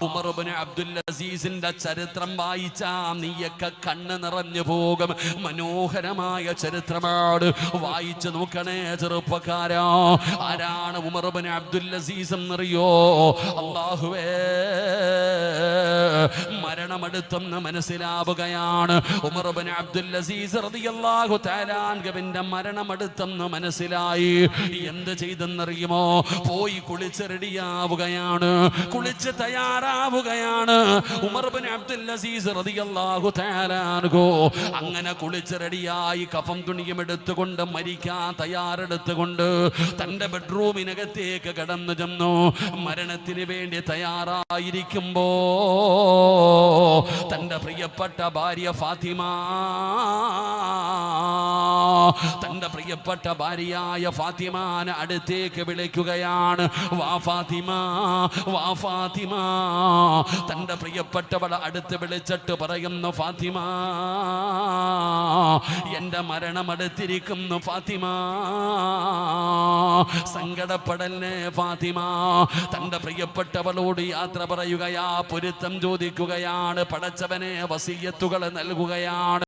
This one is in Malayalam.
ഉമർ ഇബ്നു അബ്ദുൽ അസീസിന്റെ ചരിത്രം വായിച്ചാ നീയൊക്കെ കണ്ണ് നിറഞ്ഞു പോകും. മനോഹരമായ ചരിത്രമാണ്. വായിച്ചു നോക്കണേ ചെറുപ്പക്കാരാ. ആരാണ് ഉമർ ഇബ്നു അബ്ദുൽ അസീസ് എന്നറിയോ? അല്ലാഹുവേ, മരണമെടുത്തെന്ന് മനസ്സിലാവുകയാണ്. ഉമർ ഇബ്നു അബ്ദുൽ അസീസ് റളിയല്ലാഹു തആല അൻഹുവിന്റെ മരണമെടുത്തെന്ന് മനസ്സിലായി. എന്ത് ചെയ്തെന്നറിയുമോ? പോയി കുളിച്ച് റെഡിയാവുകയാണ്. കുളിച്ച് തയ്യാറാവുകയാണ് ഉമർ ഇബ്നു അബ്ദുൽ അസീസ് റളിയല്ലാഹു തആല അൻഹു. അങ്ങനെ കുളിച്ച് റെഡിയായി കഫം തുണിയും എടുത്തുകൊണ്ട് മരിക്കാൻ തയ്യാറെടുത്തുകൊണ്ട് തന്റെ ബെഡ്റൂമിനകത്തേക്ക് കടന്നു ചെന്നു. മരണത്തിന് വേണ്ടി തയ്യാറായിരിക്കുമ്പോ തന്റെ പ്രിയപ്പെട്ട ഭാര്യ ഫാത്തിമ, തന്റെ പ്രിയപ്പെട്ട ഭാര്യയായ ഫാത്തിമാനെ അടുത്തേക്ക് വിളിക്കുകയാണ്. വാ ഫാത്തിമ, വാ ഫാത്തിമ. തന്റെ പ്രിയപ്പെട്ടവളെ അടുത്ത് വിളിച്ചിട്ട് പറയുന്നു, ഫാത്തിമ, എന്റെ മരണം അടുത്തിരിക്കുന്നു ഫാത്തിമ, സങ്കടപ്പെടല്ലേ ഫാത്തിമ. തന്റെ പ്രിയപ്പെട്ടവളോട് യാത്ര പറയുകയാ, പൊരുത്തം ചോദിക്കുകയാണ്, പടച്ചവനെ വസിയത്തുകൾ നൽകുകയാണ്.